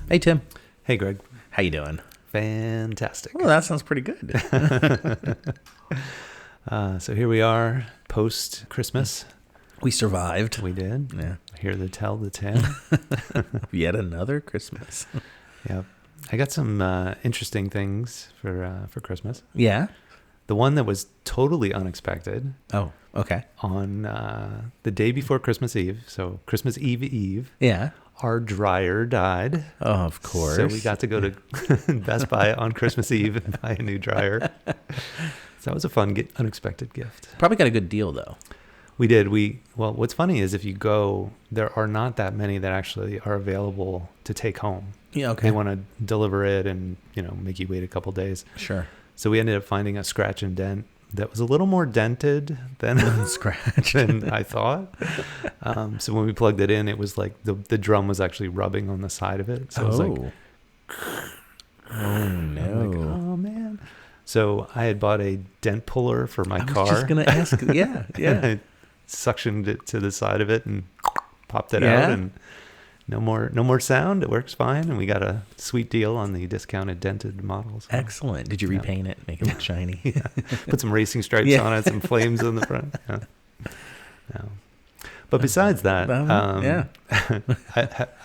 Hey, Tim. Hey, Greg. How you doing? Fantastic. Well, that sounds pretty good. So here we are, post-Christmas. We survived. We did. Yeah. Here to tell the tale. Yet another Christmas. Yep. I got some interesting things for Christmas. Yeah? The one that was totally unexpected. Oh, okay. On the day before Christmas Eve, so Christmas Eve, Yeah. our dryer died. Oh, of course. So we got to go to Best Buy on Christmas Eve and buy a new dryer. So that was a fun, unexpected gift. Probably got a good deal, though. We did. Well, what's funny is if you go, there are not that many that actually are available to take home. Yeah, okay. They want to deliver it and, make you wait a couple days. Sure. So we ended up finding a scratch and dent that was a little more dented than scratch than I thought. So when we plugged it in, it was like the drum was actually rubbing on the side of it. So it was like, oh no. I'm like, oh man. So I had bought a dent puller for my car. I was just going to ask. Yeah. I suctioned it to the side of it and popped it out, and no more sound. It works fine, and we got a sweet deal on the discounted dented models. Excellent. Did you repaint it, make it look shiny? Yeah. Put some racing stripes on it, some flames in the front. Yeah. No. But besides that,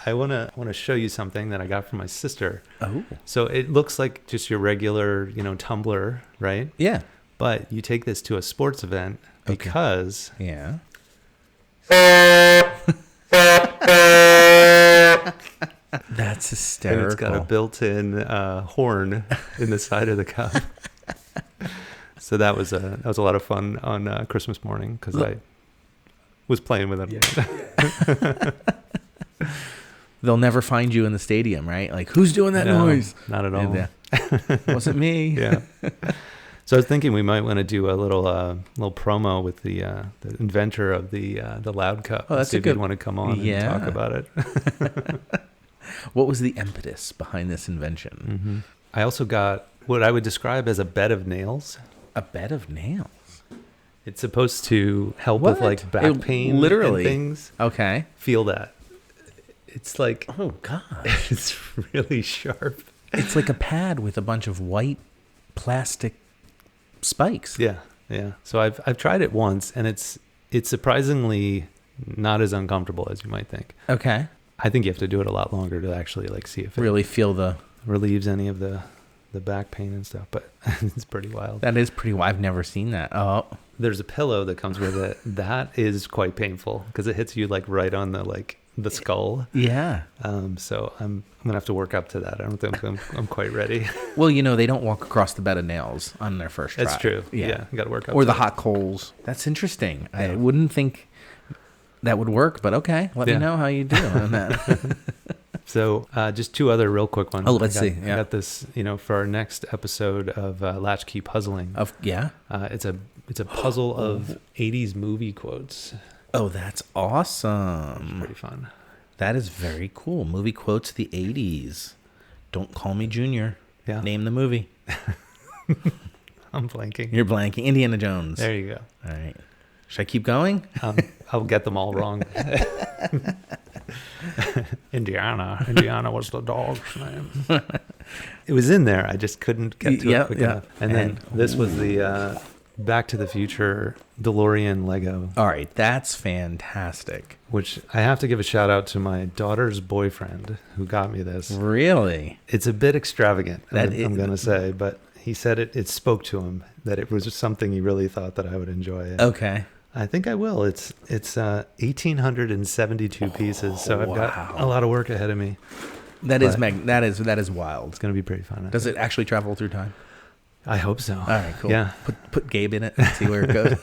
I want to show you something that I got from my sister. Oh. So it looks like just your regular, tumbler, right? Yeah. But you take this to a sports event because Yeah. That's hysterical. and it's got a built-in horn in the side of the cup. So that was a lot of fun on Christmas morning because I was playing with it. Yeah. They'll never find you in the stadium, right? Like, who's doing that noise? Not at all. Wasn't me. Yeah. So I was thinking we might want to do a little promo with the inventor of the loud cup. Oh, that's see a if good. you'd want to come on and talk about it. What was the impetus behind this invention? Mm-hmm. I also got what I would describe as a bed of nails. A bed of nails. It's supposed to help with like back pain, literally. And things. Okay. Feel that. It's like, oh gosh, it's really sharp. It's like a pad with a bunch of white plastic spikes. Yeah. So I've tried it once, and it's surprisingly not as uncomfortable as you might think. Okay. I think you have to do it a lot longer to actually like see if it really feel the relieves any of the back pain and stuff, but it's pretty wild. That is pretty wild. I've never seen that. Oh. There's a pillow that comes with it. That is quite painful because it hits you like right on the skull. Yeah. So I'm gonna have to work up to that. I don't think I'm quite ready. Well, they don't walk across the bed of nails on their first try. That's true. Yeah, you got to work up. Or the hot coals. That's interesting. Yeah. I wouldn't think that would work, but okay. Let me know how you do on that. So just two other real quick ones. Oh, let's see. I got this, for our next episode of Latch-Key Puzzling. It's a puzzle of 80s movie quotes. Oh, that's awesome. It's pretty fun. That is very cool. Movie quotes of the 80s. Don't Call Me Junior. Yeah. Name the movie. I'm blanking. You're blanking. Indiana Jones. There you go. All right. Should I keep going? I'll get them all wrong. Indiana was the dog's name. It was in there. I just couldn't get to it quick enough. And then this was the Back to the Future DeLorean Lego. All right, that's fantastic. Which I have to give a shout out to my daughter's boyfriend who got me this. Really? It's a bit extravagant, I'm going to say, but he said it spoke to him, that it was something he really thought that I would enjoy. Okay. I think I will. It's 1,872 pieces, so I've got a lot of work ahead of me. That is wild. It's going to be pretty fun. Does it actually travel through time? I hope so. All right, cool. Yeah. Put Gabe in it and see where it goes.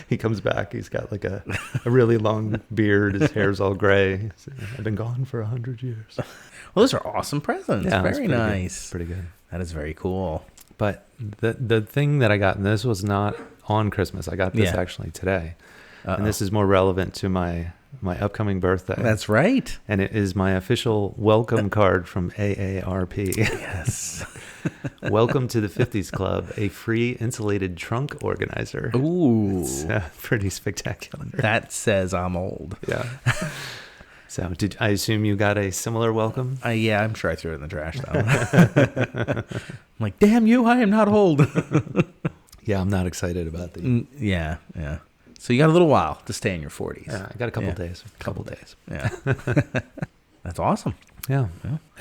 He comes back. He's got like a really long beard. His hair's all gray. I've been gone for 100 years. Well, those are awesome presents. Yeah, very nice. Pretty good. That is very cool. But the thing that I got, and this was not on Christmas. I got this actually today. And this is more relevant to my upcoming birthday. That's right. And it is my official welcome card from AARP. Yes. Welcome to the 50s Club, a free insulated trunk organizer. Ooh. It's pretty spectacular. That says I'm old. Yeah. So I assume you got a similar welcome? Yeah, I'm sure I threw it in the trash, though. I'm like, damn you, I am not old. Yeah, I'm not excited about the... Yeah. So you got a little while to stay in your 40s. Yeah, I got a couple days. Couple days. Yeah. That's awesome. Yeah.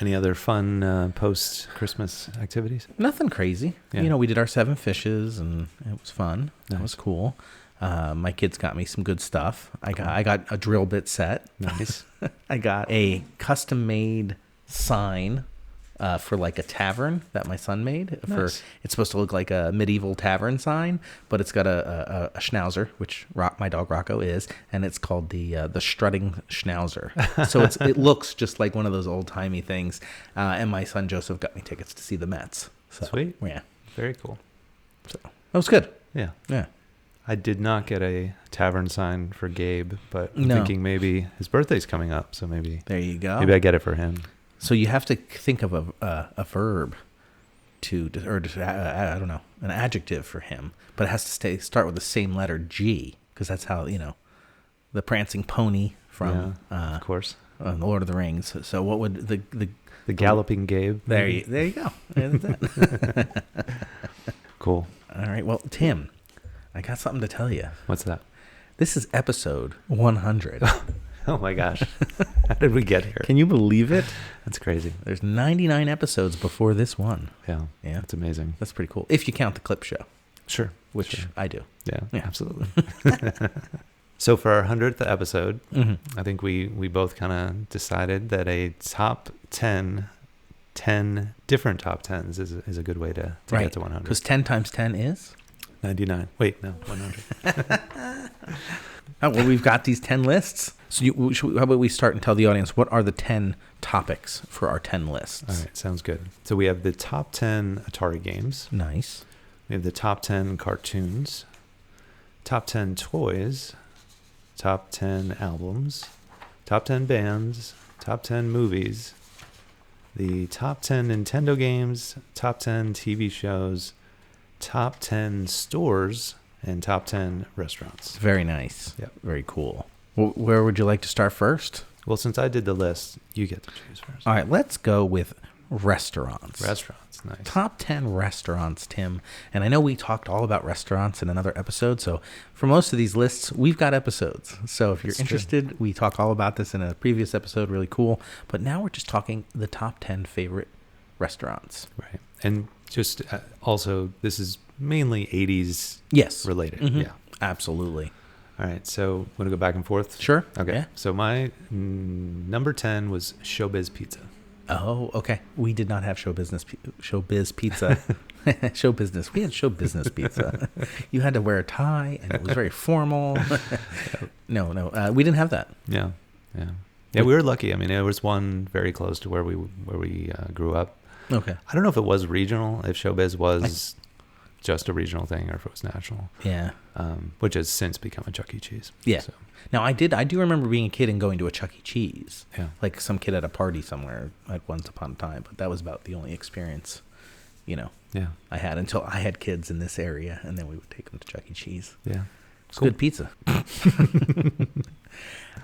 Any other fun post-Christmas activities? Nothing crazy. Yeah. We did our 7 fishes, and it was fun. Nice. That was cool. My kids got me some good stuff. I got a drill bit set. Nice. I got a custom-made sign for like a tavern that my son made. Nice. It's supposed to look like a medieval tavern sign, but it's got a schnauzer, which my dog Rocco is, and it's called the strutting schnauzer. So it looks just like one of those old-timey things. And my son Joseph got me tickets to see the Mets. So, sweet. Yeah. Very cool. So that was good. Yeah. Yeah. I did not get a tavern sign for Gabe, but I'm No. thinking maybe his birthday's coming up, so maybe There you go. maybe I get it for him. So you have to think of a verb I don't know, an adjective for him, but it has to start with the same letter G, because that's how, the prancing pony from of course, The Lord of the Rings. So what would the galloping Gabe? there you go. Yeah, that's it. Cool. All right. Well, Tim, I got something to tell you. What's that? This is episode 100. Oh my gosh. How did we get here? Can you believe it? That's crazy. There's 99 episodes before this one. Yeah. Yeah. That's amazing. That's pretty cool. If you count the clip show. Sure. Which I do. Yeah, Yeah. absolutely. So for our 100th episode, Mm-hmm. I think we both kind of decided that a top 10 different top 10s is a good way to get to 100. Because 10 times 10 is? 99. Wait, no, 100. Oh, well, we've got these 10 lists. So how about we start and tell the audience what are the 10 topics for our 10 lists? All right, sounds good. So we have the top 10 Atari games. Nice. We have the top 10 cartoons, top 10 toys, top 10 albums, top 10 bands, top 10 movies, the top 10 Nintendo games, top 10 TV shows, top 10 stores, and top 10 restaurants. Very nice. Yep. Very cool. Well, where would you like to start first? Well, since I did the list, you get to choose first. All right, let's go with restaurants. Restaurants, nice. Top 10 restaurants, Tim. And I know we talked all about restaurants in another episode. So for most of these lists, we've got episodes. So if you're That's interested, we talk all about this in a previous episode. Really cool. But now we're just talking the top 10 favorite restaurants. Right. And just also, this is mainly 80s Yes. related. Mhm. Yeah. Absolutely. All right. So want to go back and forth? Sure. Okay. Yeah. So my number 10 was Showbiz Pizza. Oh, okay. We did not have show business pizza. Show business. We had show business pizza. You had to wear a tie, and it was very formal. No, we didn't have that. Yeah. Yeah. Yeah, we were lucky. I mean, there was one very close to where we grew up. Okay. I don't know if it was regional, if Showbiz was just a regional thing, or if it was national. Yeah. Which has since become a Chuck E. Cheese. Yeah. So, Now, I do remember being a kid and going to a Chuck E. Cheese. yeah. Like some kid at a party somewhere at once upon a time. But that was about the only experience, Yeah. I had until I had kids in this area. And then we would take them to Chuck E. Cheese. Yeah. It's good pizza.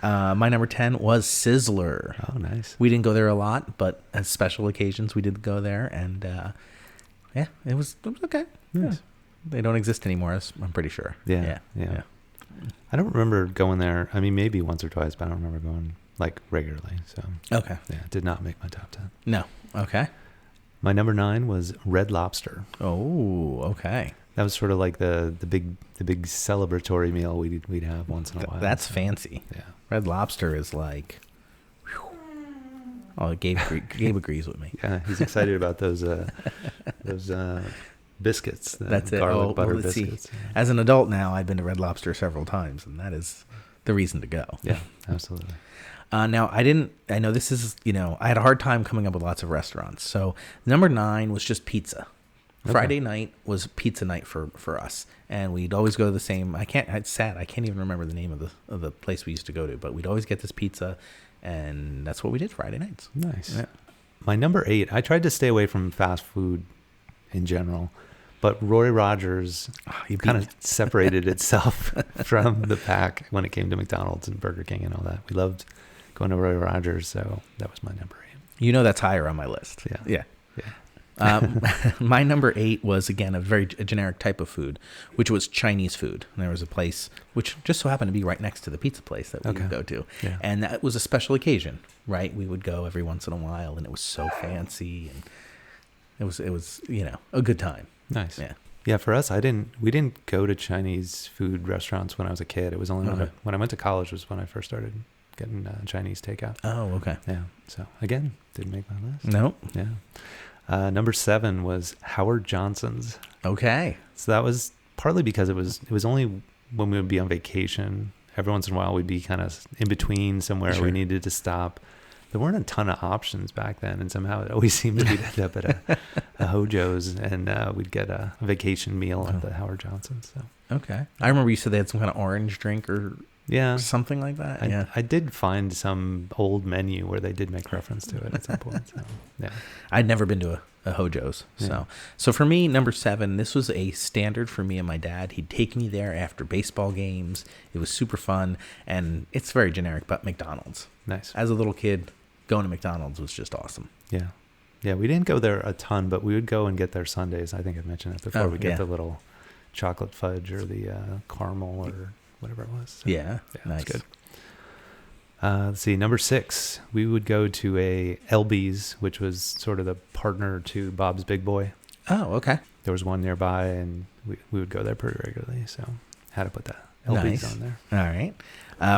My number 10 was Sizzler. Oh, nice. We didn't go there a lot, but as special occasions, we did go there. And yeah, it was okay. Nice. Yeah. They don't exist anymore, I'm pretty sure. Yeah. I don't remember going there. I mean, maybe once or twice, but I don't remember going like regularly. So Okay. yeah, it did not make my top 10. No. Okay. My number 9 was Red Lobster. Oh, okay. That was sort of like the big celebratory meal we'd have once in a while. That's So, fancy. Yeah. Red Lobster is like, whew. Oh, Gabe agrees with me. Yeah, he's excited about those biscuits. That's it. Garlic butter let's see. biscuits. Yeah. As an adult now, I've been to Red Lobster several times, and that is the reason to go. Yeah, absolutely. Now, I know this is, I had a hard time coming up with lots of restaurants. So number 9 was just pizza. Okay. Friday night was pizza night for us. And we'd always go to the same, it's sad, I can't even remember the name of the place we used to go to, but we'd always get this pizza. And that's what we did Friday nights. Nice. Yeah. My number 8, I tried to stay away from fast food in general, but Roy Rogers kind of separated itself from the pack when it came to McDonald's and Burger King and all that. We loved going to Roy Rogers. So that was my number 8. That's higher on my list. Yeah. Yeah. Yeah. My number 8 was, again, a very generic type of food, which was Chinese food. And there was a place, which just so happened to be right next to the pizza place that we would go to. Yeah. And that was a special occasion, right? We would go every once in a while, and it was so fancy. And it was a good time. Nice. Yeah. Yeah, for us, we didn't go to Chinese food restaurants when I was a kid. It was only when I went to college was when I first started getting Chinese takeout. Oh, okay. Yeah. So again, didn't make my list. Nope. Yeah. Number 7 was Howard Johnson's. Okay. So that was partly because it was only when we would be on vacation. Every once in a while, we'd be kind of in between somewhere. Sure. We needed to stop. There weren't a ton of options back then, and somehow it always seemed to be end up at a Hojo's, and we'd get a vacation meal at the Howard Johnson's. So. Okay. I remember you said they had some kind of orange drink or something like that. I did find some old menu where they did make reference to it at some point. So, yeah. I'd never been to a Hojo's. So for me, number 7, this was a standard for me and my dad. He'd take me there after baseball games. It was super fun, and it's very generic, but McDonald's. Nice. As a little kid, going to McDonald's was just awesome. Yeah. Yeah, we didn't go there a ton, but we would go and get their sundaes. I think I mentioned it before. We'd get the little chocolate fudge or the caramel or whatever it was. So, yeah, nice. Good. Let's see, number 6, we would go to a LB's, which was sort of the partner to Bob's Big Boy. Oh, okay. There was one nearby, and we would go there pretty regularly. So had to put that LB's on there. All right.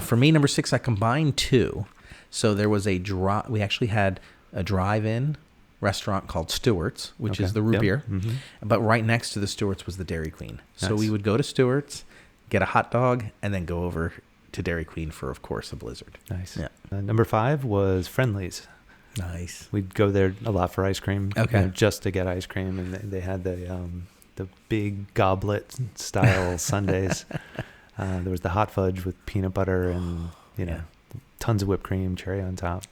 For me, number 6, I combined 2. So there was we actually had a drive-in restaurant called Stewart's, which is the root beer. Mm-hmm. But right next to the Stewart's was the Dairy Queen. Nice. So we would go to Stewart's, get a hot dog, and then go over to Dairy Queen for, of course, a Blizzard. Nice. Yeah. Number 5 was Friendly's. Nice. We'd go there a lot for ice cream. Okay. Just to get ice cream, and they had the big goblet style sundaes. There was the hot fudge with peanut butter and tons of whipped cream, cherry on top.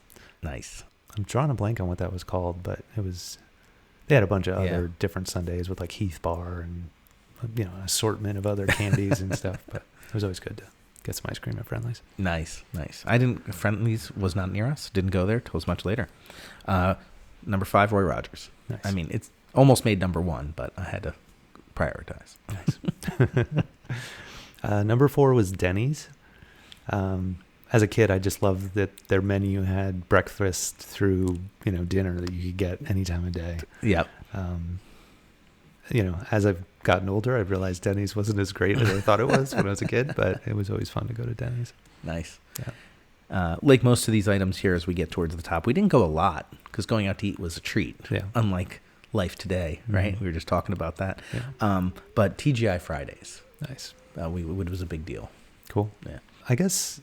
Nice. I'm drawing a blank on what that was called, but they had a bunch of other different sundaes with like Heath Bar and an assortment of other candies and stuff. But it was always good to get some ice cream at Friendly's. Nice. Friendly's was not near us. Didn't go there till it was much later. Number 5, Roy Rogers. Nice. I mean, it's almost made number 1, but I had to prioritize. Nice. Number 4 was Denny's. As a kid, I just loved that their menu had breakfast through, dinner that you could get any time of day. Yep. As I've gotten older, I've realized Denny's wasn't as great as I thought it was when I was a kid, but it was always fun to go to Denny's. Nice. Yeah. Like most of these items here, as we get towards the top, we didn't go a lot because going out to eat was a treat. Yeah. Unlike life today, right? Mm-hmm. We were just talking about that. Yeah. But TGI Fridays. Nice. It was a big deal. Cool. Yeah. I guess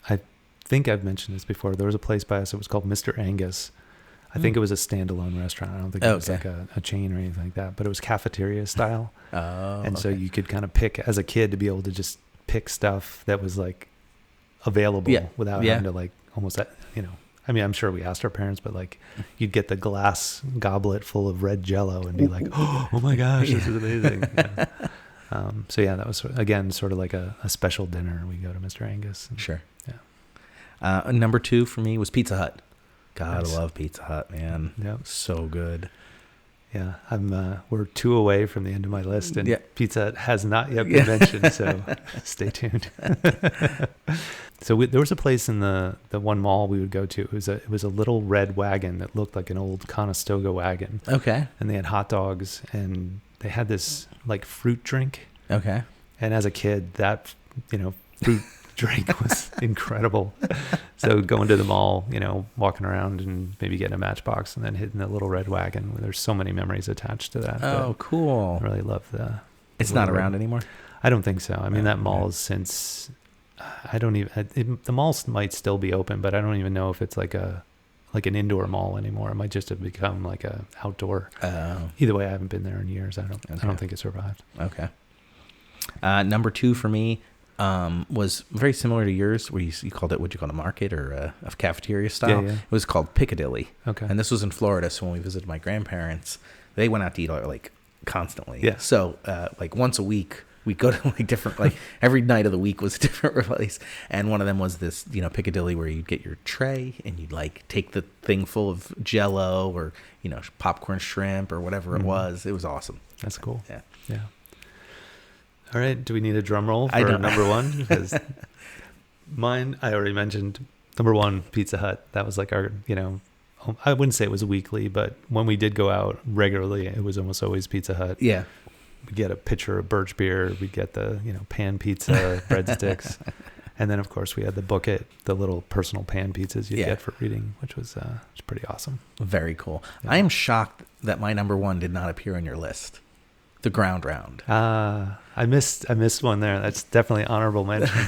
I think I've mentioned this before. There was a place by us that was called Mr. Angus. I think it was a standalone restaurant. I don't think it was like a chain or anything like that, but it was cafeteria style. So you could kind of pick as a kid to be able to just pick stuff that was like available without having to like almost, I mean, I'm sure we asked our parents, but like you'd get the glass goblet full of red Jello and be like, oh my gosh, this is amazing. That was, again, sort of like a special dinner. We go to Mr. Angus. Sure. Yeah. Number 2 for me was Pizza Hut. God, Nice. I love Pizza Hut, man. Yep. So good. Yeah. We're 2 away from the end of my list, and Pizza Hut has not yet been mentioned, so stay tuned. So there was a place in the one mall we would go to. It was a little red wagon that looked like an old Conestoga wagon. Okay. And they had hot dogs, and they had this like fruit drink. Okay. And as a kid, that fruit drink was incredible. So going to the mall, walking around and maybe getting a Matchbox and then hitting the little red wagon. There's so many memories attached to that. Oh, cool. I really love It's not around anymore? I don't think so. I mean, that mall is since, the malls might still be open, but I don't even know if it's like an indoor mall anymore. It might just have become like a outdoor. Either way, I haven't been there in years. I don't think it survived. Okay. Number 2 for me was very similar to yours, where you called it, a market or a cafeteria style. Yeah. It was called Piccadilly. Okay. And this was in Florida, so when we visited my grandparents, they went out to eat like constantly. Yeah. So like once a week, We go to like different, like every night of the week was a different place. And one of them was this, Piccadilly, where you'd get your tray and you'd like take the thing full of Jello or, popcorn shrimp or whatever it was. It was awesome. That's cool. Yeah. Yeah. All right. Do we need a drum roll for number one? Because mine, I already mentioned, number one, Pizza Hut. That was like our, I wouldn't say it was weekly, but when we did go out regularly, it was almost always Pizza Hut. Yeah. We'd get a pitcher of birch beer. We'd get the, pan pizza, breadsticks. And then, of course, we had the bucket, the little personal pan pizzas you get for eating, which was pretty awesome. Very cool. Yeah. I am shocked that my number one did not appear on your list. The ground round. I missed one there. That's definitely honorable mention.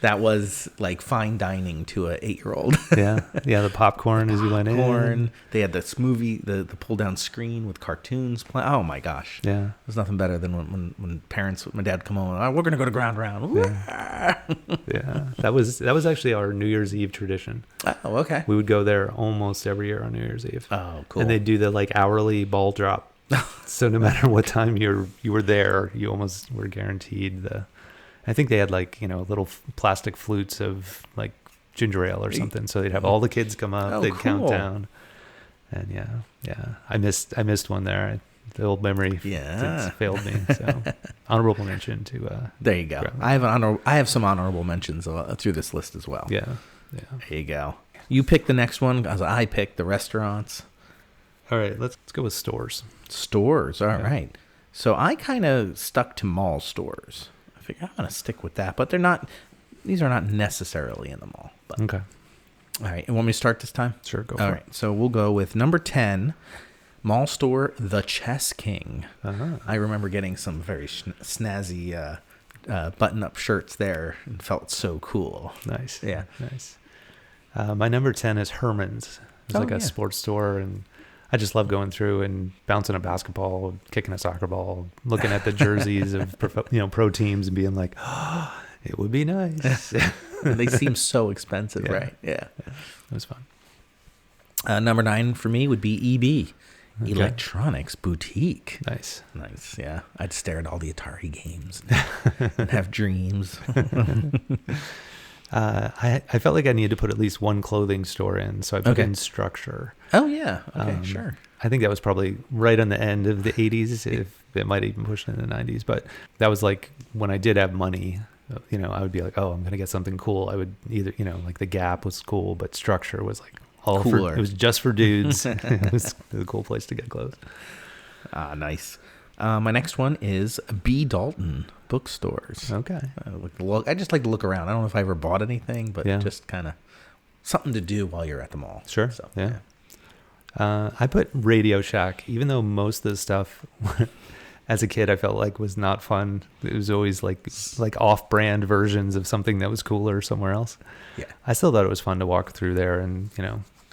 That was like fine dining to a 8-year-old. Yeah. The popcorn as you went in. They had the smoothie, the pull down screen with cartoons playing. Oh my gosh. Yeah. There's nothing better than when parents, my dad come home and we're gonna go to ground round. Yeah. Yeah. That was actually our New Year's Eve tradition. Oh, okay. We would go there almost every year on New Year's Eve. Oh, cool. And they'd do the like hourly ball drop. So no matter what time you were there, you almost were guaranteed I think they had like, little plastic flutes of like ginger ale or something. So they'd have all the kids come up, they'd count down. And yeah. I missed one there. The old memory failed me. So honorable mention to there you go. I have some honorable mentions through this list as well. Yeah. There you go. You pick the next one as I pick the restaurants. All right, let's go with stores. Stores, all right. So I kind of stuck to mall stores. I figure I'm going to stick with that, but these are not necessarily in the mall. But. Okay. All right, you want me to start this time? Sure, go for it. All right, so we'll go with number 10, mall store, The Chess King. Uh-huh. I remember getting some very snazzy button-up shirts there and felt so cool. Nice. Yeah. Nice. My number 10 is Herman's. It's like a sports store, and I just love going through and bouncing a basketball, kicking a soccer ball, looking at the jerseys of pro teams and being like, oh, it would be nice. They seem so expensive, right? Yeah. It was fun. Number 9 for me would be EB, Electronics Boutique. Nice. Yeah. I'd stare at all the Atari games and have dreams. I felt like I needed to put at least one clothing store in, so I put in Structure. Oh, yeah. Okay, sure. I think that was probably right on the end of the 80s, if it might even push into the 90s. But that was like when I did have money, I would be like, oh, I'm going to get something cool. I would either, like the Gap was cool, but Structure was like all cooler. It was just for dudes. It was a cool place to get clothes. Ah, nice. My next one is B. Dalton bookstores. Okay. I just like to look around. I don't know if I ever bought anything, but just kind of something to do while you're at the mall. Sure. So, yeah. I put Radio Shack, even though most of the stuff as a kid I felt like was not fun. It was always like off-brand versions of something that was cooler somewhere else. Yeah. I still thought it was fun to walk through there and,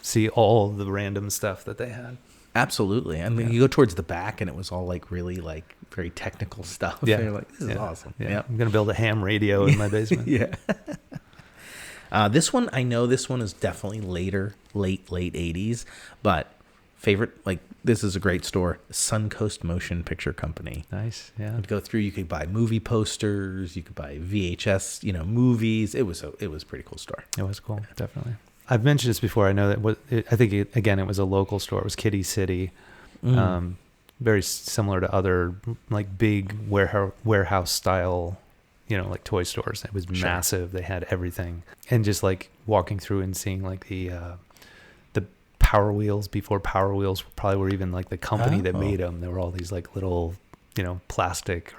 see all the random stuff that they had. Absolutely. I mean, you go towards the back and it was all like really like very technical stuff. Yeah. And you're like, this is awesome. Yeah. I'm going to build a ham radio in my basement. Yeah. This one is definitely late 80s, but favorite, like this is a great store, Suncoast Motion Picture Company. Nice. Yeah. You'd go through, you could buy movie posters, you could buy VHS, movies. It was a pretty cool store. It was cool. Definitely. I've mentioned this before. I know that I think it was a local store. It was Kitty City. Very similar to other like big warehouse style, like toy stores. It was massive. They had everything. And just like walking through and seeing like the Power Wheels before Power Wheels probably were even like the company that made them. There were all these like little, plastic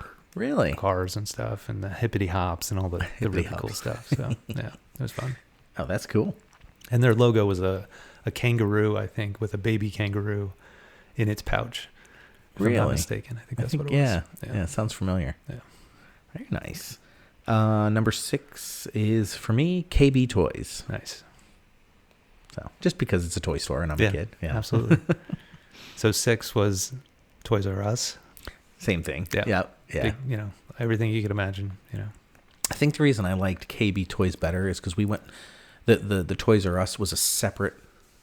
cars and stuff, and the hippity hops and all the really cool stuff. So yeah, it was fun. Oh, that's cool. And their logo was a kangaroo, I think, with a baby kangaroo in its pouch. If I'm not mistaken. I think that's what it was. Yeah, it sounds familiar. Yeah. Very nice. Number 6 is, for me, KB Toys. Nice. So, just because it's a toy store and I'm a kid. Yeah, absolutely. So 6 was Toys R Us. Same thing. Yeah. Big, everything you could imagine, I think the reason I liked KB Toys better is because we went... The Toys R Us was a separate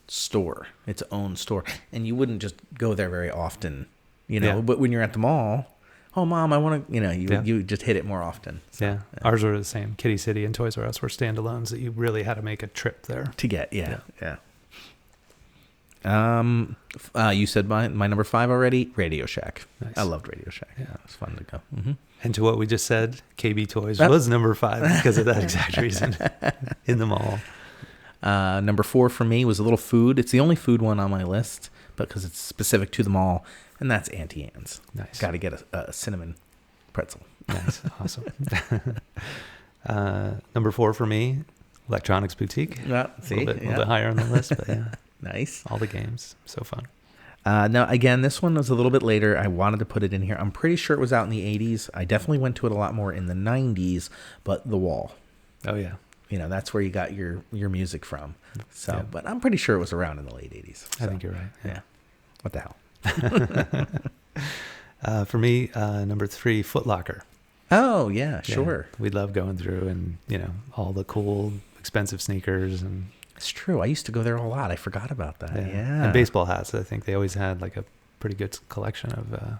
store, its own store, and you wouldn't just go there very often, But when you're at the mall, oh, Mom, I want to, Yeah. you just hit it more often. So, Yeah. Ours were the same. Kitty City and Toys R Us were standalones that you really had to make a trip there. To get, yeah. You said my number 5 already, Radio Shack. Nice. I loved Radio Shack. Yeah. It was fun to go. Mm-hmm. And to what we just said, KB Toys was number 5 because of that exact reason in the mall. Number 4 for me was a little food. It's the only food one on my list, but because it's specific to the mall, and that's Auntie Anne's. Nice. Got to get a cinnamon pretzel. Nice. Awesome. Number 4 for me, Electronics Boutique. Yeah, A little bit higher on the list, but yeah. Nice. All the games. So fun. Now, again, this one was a little bit later. I wanted to put it in here. I'm pretty sure it was out in the 80s. I definitely went to it a lot more in the 90s, but The Wall. Oh, yeah. That's where you got your music from. So, Yeah. But I'm pretty sure it was around in the late 80s. So, I think you're right. Yeah. What the hell? For me, number 3, Foot Locker. Oh, yeah, sure. We love going through and, all the cool, expensive sneakers and... It's true. I used to go there a lot. I forgot about that. Yeah. And baseball hats. I think they always had like a pretty good collection of,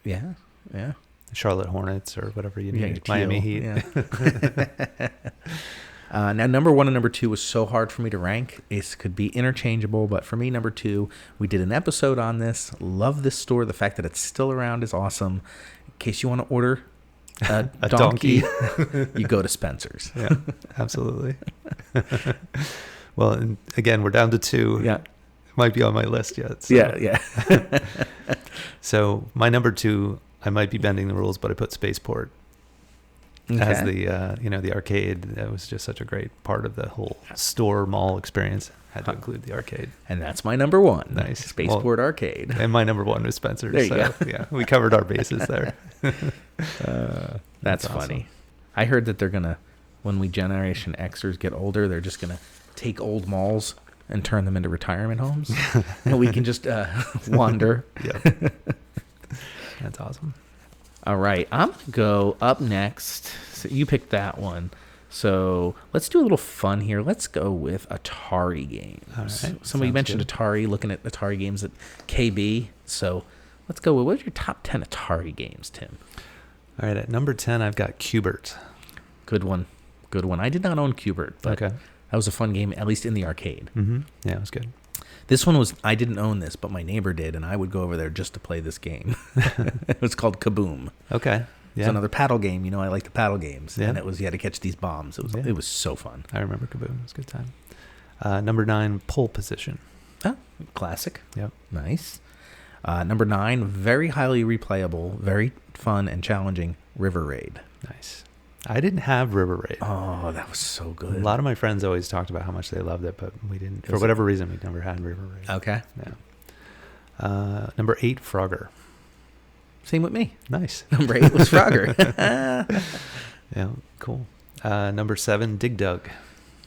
Yeah. Charlotte Hornets or whatever you need. Teal, Miami Heat. Yeah. Now, number 1 and number 2 was so hard for me to rank. It could be interchangeable, but for me, number 2, we did an episode on this. Love this store. The fact that it's still around is awesome. In case you want to order a donkey, you go to Spencer's. Yeah, absolutely. Well, and again, we're down to 2. Yeah. Might be on my list yet. So. Yeah. So my number 2, I might be bending the rules, but I put Spaceport as the the arcade. That was just such a great part of the whole store mall experience. Had to include the arcade, and that's my number 1. Nice. Spaceport Arcade. And my number 1 was Spencer's. There you go. Yeah, we covered our bases there. That's awesome. funny. I heard that they're gonna, when we Generation Xers get older, they're just gonna take old malls and turn them into retirement homes, and we can just wander. Yeah, that's awesome. All right, I'm gonna go up next. So you picked that one. So let's do a little fun here. Let's go with Atari games. All right, Somebody mentioned good. Atari, looking at Atari games at KB. So let's go with, what's your top 10 Atari games, Tim? All right, at number 10, I've got Qbert. Good one. I did not own Qbert, but Okay. that was a fun game, at least in the arcade. Mm-hmm. Yeah, it was good. This one was, I didn't own this, but my neighbor did, and I would go over there just to play this game. It was called Kaboom. Okay. It's Yeah, another paddle game. I like the paddle games. Yeah. And it was, you had to catch these bombs. It was so fun. I remember Kaboom. It was a good time. Number 9, Pole Position. Oh, classic. Yep. Nice. Number 9, very highly replayable, very fun and challenging, River Raid. Nice. I didn't have River Raid. Oh, that was so good. A lot of my friends always talked about how much they loved it, but we didn't. For whatever reason, we never had River Raid. Okay. Yeah. Number 8, Frogger. Same with me. Nice. Number 8 was Frogger. Yeah, cool. Number 7, Dig Dug.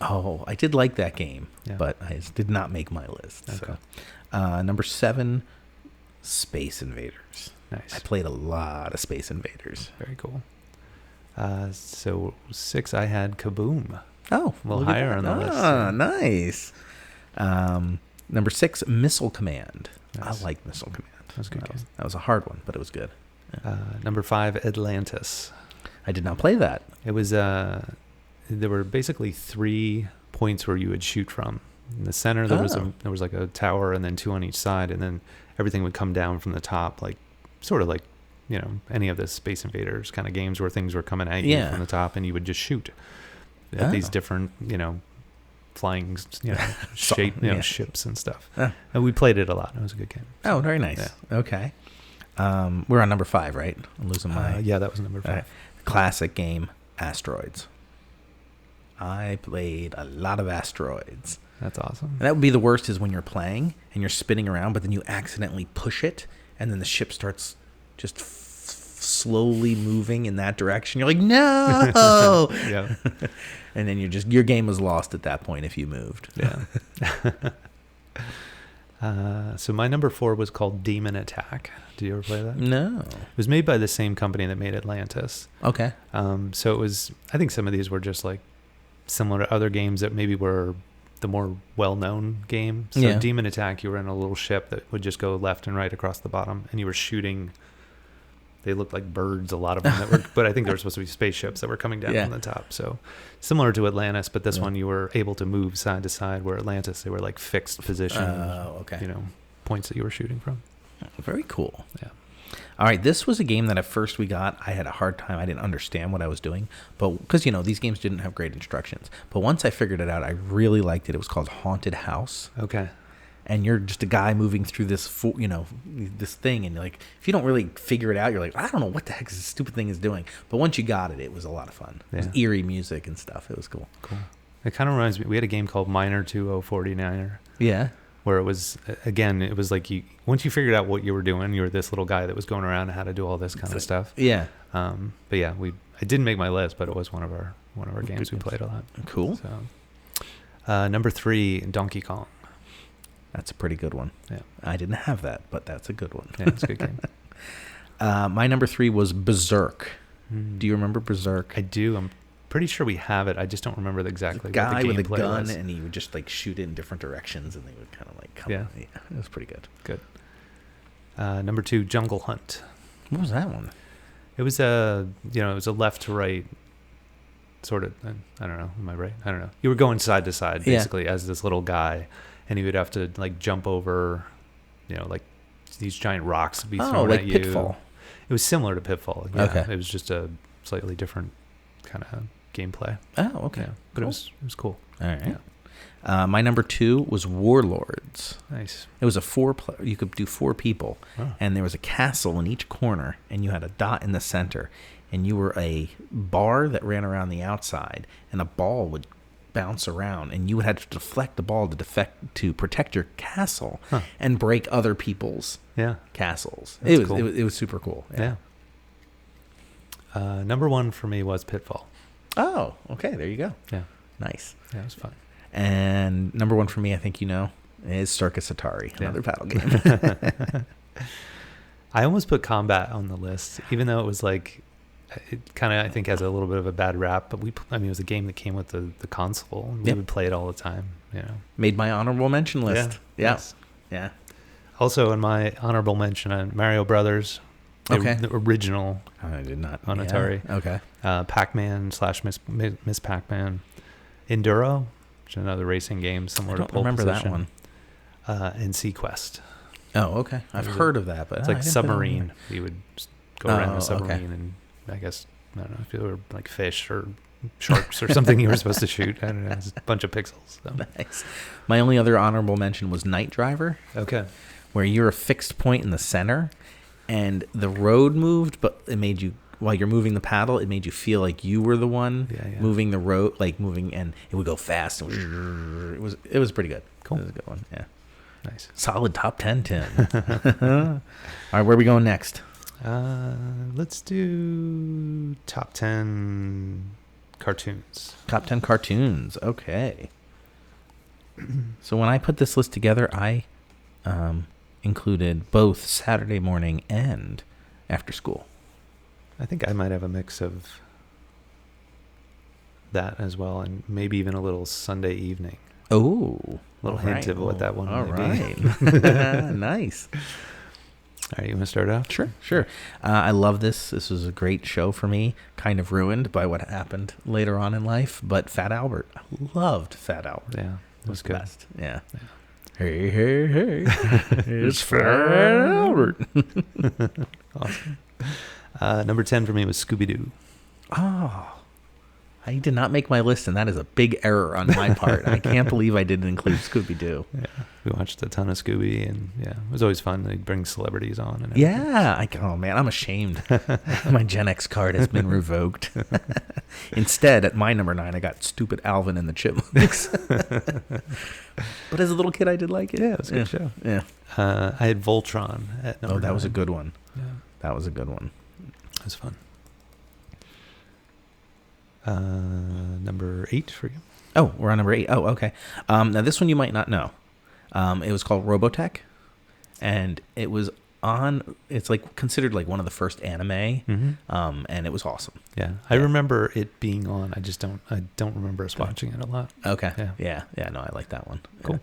Oh, I did like that game, Yeah. but I just did not make my list. Okay. So. Number 7, Space Invaders. Nice. I played a lot of Space Invaders. Very cool. So 6, I had Kaboom. Oh, A little look at higher that. on the list. Ah, nice. Number 6, Missile Command. Nice. I like Missile Command. That was a good game. That was a hard one, but it was good. Number 5, Atlantis. I did not play that. It was there were basically 3 points where you would shoot from. In the center there was like a tower, and then 2 on each side, and then everything would come down from the top, like sort of like any of the Space Invaders kind of games where things were coming at you from the top, and you would just shoot at these different flying shape ships and stuff. And we played it a lot. It was a good game. Oh, very nice. Yeah. Okay. We're on number 5, right? I'm losing my... Yeah, that was number 5. Right. Classic game, Asteroids. I played a lot of Asteroids. That's awesome. And that would be the worst, is when you're playing and you're spinning around, but then you accidentally push it, and then the ship starts just slowly moving in that direction. You're like, no! Yeah. And then your game was lost at that point if you moved. Yeah. So my number 4 was called Demon Attack. Did you ever play that? No. It was made by the same company that made Atlantis. Okay. So it was, I think some of these were just like similar to other games that maybe were the more well-known game. So Demon Attack, you were in a little ship that would just go left and right across the bottom, and you were shooting they looked like birds, a lot of them that were, but I think they were supposed to be spaceships that were coming down from the top. So similar to Atlantis, but this one you were able to move side to side, where Atlantis, they were like fixed position, points that you were shooting from. Very cool. Yeah. All right, this was a game that at first we got, I had a hard time. I didn't understand what I was doing, but because these games didn't have great instructions. But once I figured it out, I really liked it. It was called Haunted House. Okay. And you're just a guy moving through this, this thing, and like if you don't really figure it out, you're like, I don't know what the heck this stupid thing is doing. But once you got it, it was a lot of fun. It was eerie music and stuff. It was cool. Cool. It kind of reminds me. We had a game called Miner 2049er. Yeah. Where it was, again, it was like once you figured out what you were doing, you were this little guy that was going around and how to do all this kind of stuff. Yeah. But yeah, I didn't make my list, but it was one of our games we played a lot. Cool. So, number 3, Donkey Kong. That's a pretty good one. Yeah. I didn't have that, but that's a good one. Yeah, it's a good game. My number 3 was Berserk. Do you remember Berserk? I do. I'm pretty sure we have it. I just don't remember exactly what the gameplay with a gun was. And he would just like shoot it in different directions, and they would kind of like come. Yeah. It was pretty good. Good. Number 2, Jungle Hunt. What was that one? It was a left to right sort of. I don't know. Am I right? I don't know. You were going side to side basically as this little guy, and you would have to like jump over, like these giant rocks would be thrown like at you. Pitfall. It was similar to Pitfall. Yeah. Okay. It was just a slightly different kind of gameplay. Oh, okay. Yeah, but cool. it was cool. All right. Yeah. My number 2 was Warlords. Nice. It was a 4-player. You could do 4 people, and there was a castle in each corner, and you had a dot in the center, and you were a bar that ran around the outside, and a ball would bounce around, and you would have to deflect the ball to protect your castle and break other people's castles. It was super cool. Yeah. Number 1 for me was Pitfall. Oh, okay. There you go. Yeah. Nice. Yeah, it was fun. And number 1 for me, I think is Circus Atari, another paddle game. I almost put Combat on the list, even though it was like, it kind of, I think, has a little bit of a bad rap, but it was a game that came with the console, and we would play it all the time, Made my honorable mention list. Yeah. Yes. Yeah. Also, in my honorable mention, Mario Brothers. The original. I did not. On Atari. Okay. Pac-Man / Miss Pac-Man. Enduro, which is another racing game similar to Pole Position. I don't remember that one. And Sequest. Oh, okay. I've heard of that, but it's like submarine. You would go around a submarine, and I guess, I don't know if you were like fish or sharks or something you were supposed to shoot. I don't know. It's a bunch of pixels. So. Nice. My only other honorable mention was Night Driver. Okay. Where you're a fixed point in the center, and the road moved, but it made you, while you're moving the paddle, it made you feel like you were the one moving the road, like moving, and it would go fast. And it was pretty good. Cool. It was a good one. Yeah. Nice. Solid top 10, Tim. All right, where are we going next? Let's do top 10 cartoons. Top 10 cartoons. Okay. So when I put this list together, I included both Saturday morning and after school. I think I might have a mix of that as well, and maybe even a little Sunday evening. Oh, little hint of what that one might be. Nice. All right, you want to start off? Sure. I love this. This was a great show for me. Kind of ruined by what happened later on in life, but Fat Albert. I loved Fat Albert. Yeah, it was good. Best. Yeah. Hey, it's Fat Albert. Awesome. Number 10 for me was Scooby-Doo. Oh, I did not make my list, and that is a big error on my part. I can't believe I didn't include Scooby-Doo. Yeah, we watched a ton of Scooby, and it was always fun. They'd bring celebrities on. And oh man, I'm ashamed. My GenX card has been revoked. Instead, at my number 9, I got stupid Alvin and the Chipmunks. But as a little kid, I did like it. Yeah, it was a good show. Yeah. I had Voltron at number 9. Was a good one. Yeah. That was a good one. It was fun. Number 8 for you. Oh, we're on number 8. Oh, okay. Now this one you might not know. It was called Robotech, and it was it's like considered like one of the first anime. Mm-hmm. And it was awesome. Yeah. I remember it being on. I don't remember us watching it a lot. Okay. Yeah. No, I like that one. Cool.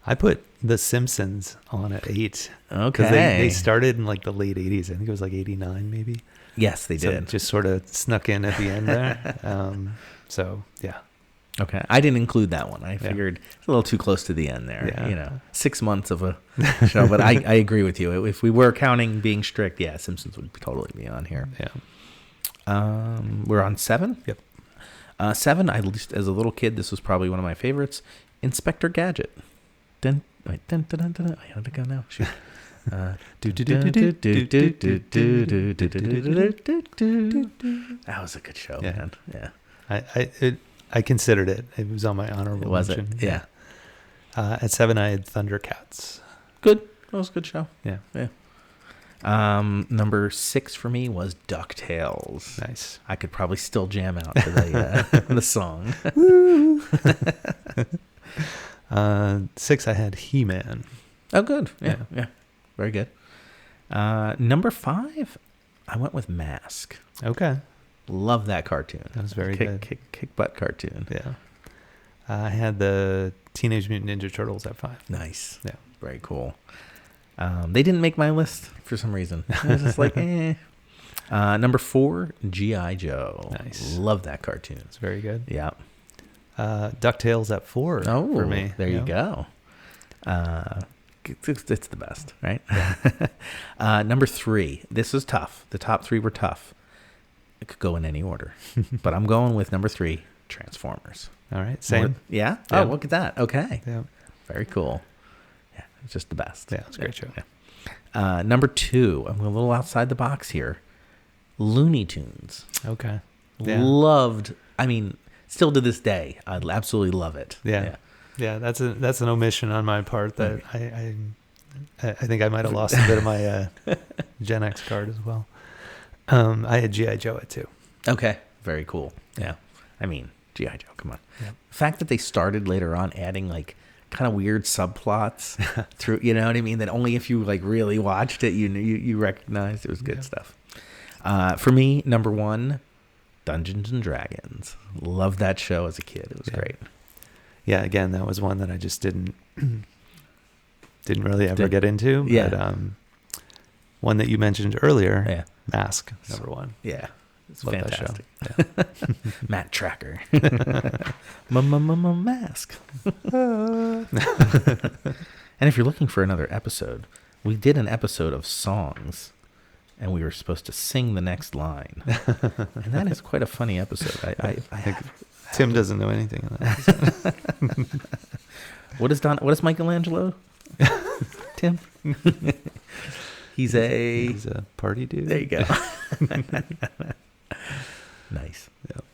I put The Simpsons on at 8. Okay. Because they started in like the late 80s. I think it was like 89 maybe. Yes, they So did. it just sort of snuck in at the end there. So, yeah. Okay. I didn't include that one. I figured it's a little too close to the end there. Yeah. 6 months of a show. But I agree with you. If we were counting being strict, Simpsons would totally be on here. Yeah. We're on 7? Yep. 7, at least as a little kid, this was probably one of my favorites. Inspector Gadget. Dun, dun, dun, dun, dun. I have to go now. Shoot. That was a good show, man. Yeah. I considered it. It was on my honorable mention. Was it? Yeah. At 7, I had Thundercats. Good. That was a good show. Yeah. Number 6 for me was DuckTales. Nice. I could probably still jam out to the song. 6, I had He-Man. Oh, good. Yeah. Very good. Number 5, I went with Mask. Okay. Love that cartoon. That was very good. Kick butt cartoon. Yeah. I had the Teenage Mutant Ninja Turtles at 5. Nice. Yeah. Very cool. They didn't make my list for some reason. I was just like, eh. Number 4, G.I. Joe. Nice. Love that cartoon. It's very good. Yeah. DuckTales at 4 for me. There you go. It's the best, right? Yeah. Number 3. This was tough. The top 3 were tough. It could go in any order. But I'm going with number 3, Transformers. All right. Same. Yeah? Yeah. Oh, look at that. Okay. Yeah. Very cool. Yeah, it's just the best. Yeah, it's a great show. Yeah. Number 2, I'm a little outside the box here. Looney Tunes. Okay. Yeah. Loved, still to this day, I absolutely love it. Yeah, that's an omission on my part that I think I might have lost a bit of my GenX card as well. I had G.I. Joe at 2. Okay, very cool. Yeah, G.I. Joe, come on. Yeah. The fact that they started later on adding like kind of weird subplots through, you know what I mean? That only if you like really watched it, you recognized it was good stuff. For me, number 1, Dungeons and Dragons. Loved that show as a kid. It was great. Yeah, again, that was one that I just didn't really ever get into. But one that you mentioned earlier, Mask, number 1. Yeah, it's Love fantastic. That show. Yeah. Matt Tracker. Mask. And if you're looking for another episode, we did an episode of songs, and we were supposed to sing the next line. And that is quite a funny episode. I think Tim doesn't know anything on that. What is Michelangelo? Tim? He's a party dude. There you go. Nice. Yep.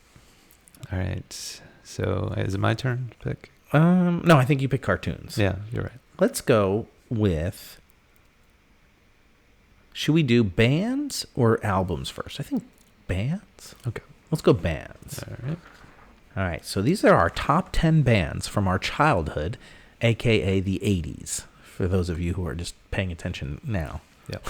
All right. So is it my turn to pick? No, I think you pick cartoons. Yeah, you're right. Let's go with, should we do bands or albums first? I think bands. Okay. Let's go bands. All right. So these are our top 10 bands from our childhood, aka the 80s, for those of you who are just paying attention now. Yep.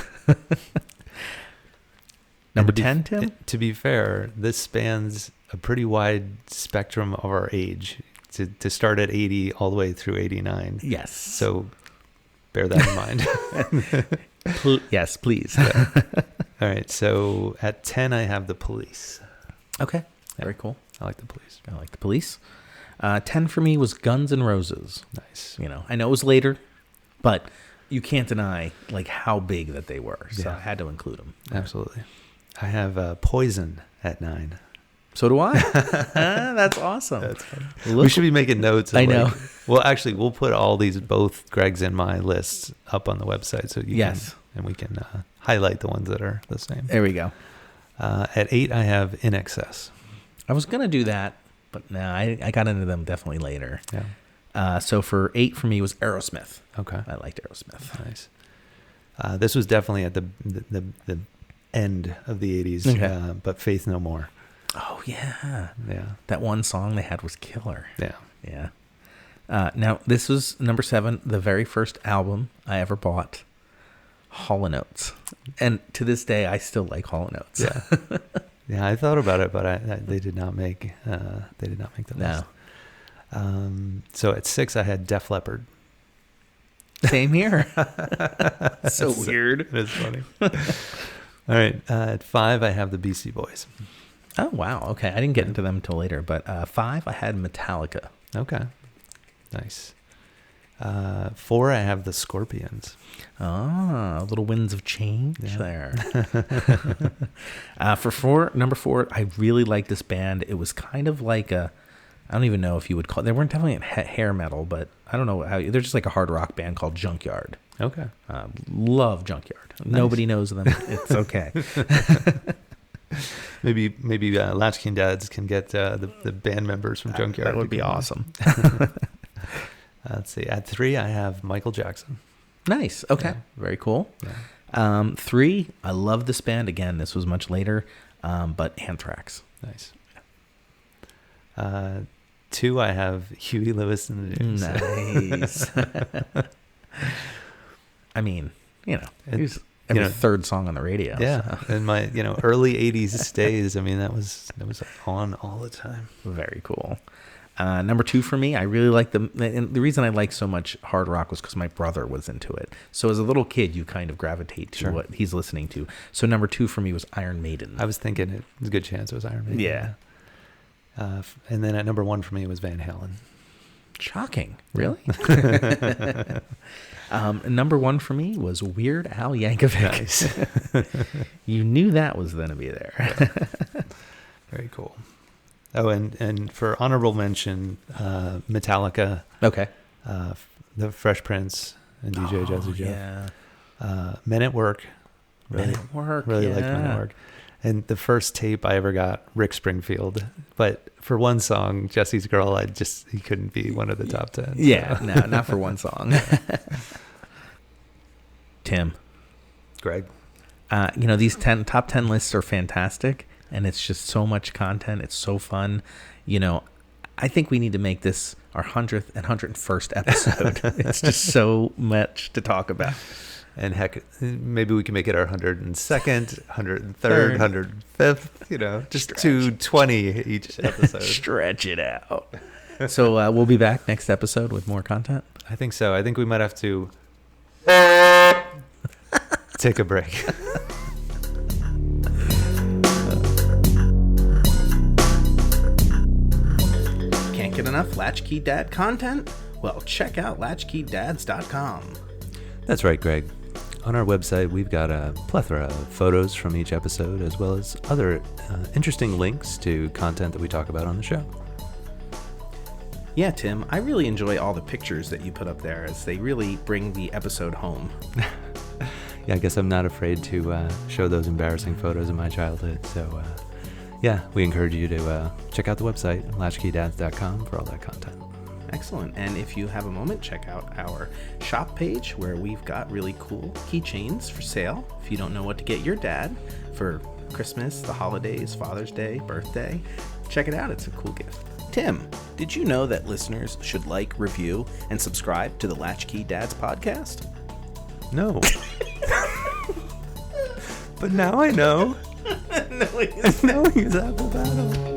Number 10, Tim? To be fair, this spans a pretty wide spectrum of our age, to start at 80 all the way through 89. Yes. So bear that in mind. Yes, please. All right. So at 10, I have the Police. Okay. Very cool. I like the Police. I like the Police. 10 for me was Guns N' Roses. Nice. I know it was later, but you can't deny like how big that they were. So Yeah. I had to include them. Absolutely. I have Poison at 9. So do I. That's awesome. That's fun. We should be making notes. I know. Well, actually, we'll put all these, both Greg's and my lists, up on the website so you can, and we can highlight the ones that are the same. There we go. At 8, I have In Excess. I was gonna do that, but no, I got into them definitely later. Yeah. So for 8 for me was Aerosmith. Okay. I liked Aerosmith. Nice. This was definitely at the end of the 80s, Okay. but Faith No More. Oh yeah. Yeah. That one song they had was killer. Yeah. Yeah. Now this was number 7, the very first album I ever bought, Hall & Oates, and to this day I still like Hall & Oates. Yeah. Yeah, I thought about it, but they did not make the list. No. So at 6, I had Def Leppard. Same here. So weird. It is funny. All right. At 5, I have the Beastie Boys. Oh, wow. Okay. I didn't get into them until later, but 5, I had Metallica. Okay. Nice. 4, I have the Scorpions. Ah, little winds of change there. For number 4, I really like this band. It was kind of like I don't even know if you would call it. They weren't definitely hair metal, but I don't know how. They're just like a hard rock band called Junkyard. Okay. Love Junkyard. Nice. Nobody knows them. It's okay. Maybe Latch-Key Dads can get the band members from Junkyard. That would be awesome. Let's see. At 3, I have Michael Jackson. Nice. Okay. Yeah. Very cool. Yeah. 3, I love this band. Again, this was much later, but Anthrax. Nice. 2, I have Huey Lewis and the News. Nice. I mean, he's every third song on the radio. Yeah. So. In my, early 80s days, I mean, that was on all the time. Very cool. Number 2 for me, I really like and the reason I like so much hard rock was because my brother was into it. So as a little kid, you kind of gravitate to what he's listening to. So number 2 for me was Iron Maiden. I was thinking it was a good chance it was Iron Maiden. Yeah. And then at number 1 for me was Van Halen. Shocking. Really? Number 1 for me was Weird Al Yankovic. Nice. You knew that was going to be there. Yeah. Very cool. Oh, and for honorable mention, Metallica. Okay. The Fresh Prince and DJ Jazzy Jeff. Yeah. Men at Work. Men at Work. Really liked Men at Work. And the first tape I ever got, Rick Springfield. But for one song, Jesse's Girl, he couldn't be one of the top 10. Yeah, so. No, not for one song. Tim. Greg. These top 10 lists are fantastic. And it's just so much content. It's so fun. I think we need to make this our 100th and 101st episode. It's just so much to talk about. And heck, maybe we can make it our 102nd, 103rd, 105th, just 220 each episode. Stretch it out. So we'll be back next episode with more content? I think so. I think we might have to take a break. Can't get enough Latch-Key Dad content? Well, check out latchkeydads.com. That's right, Greg. On our website, we've got a plethora of photos from each episode, as well as other interesting links to content that we talk about on the show. Yeah, Tim, I really enjoy all the pictures that you put up there, as they really bring the episode home. Yeah, I guess I'm not afraid to show those embarrassing photos of my childhood. So, we encourage you to check out the website, latchkeydads.com, for all that content. Excellent. And if you have a moment, check out our shop page where we've got really cool keychains for sale. If you don't know what to get your dad for Christmas, the holidays, Father's Day, birthday, check it out. It's a cool gift. Tim, did you know that listeners should like, review, and subscribe to the Latch-Key Dads podcast? No. But now I know. No, he's Knowing is half the battle.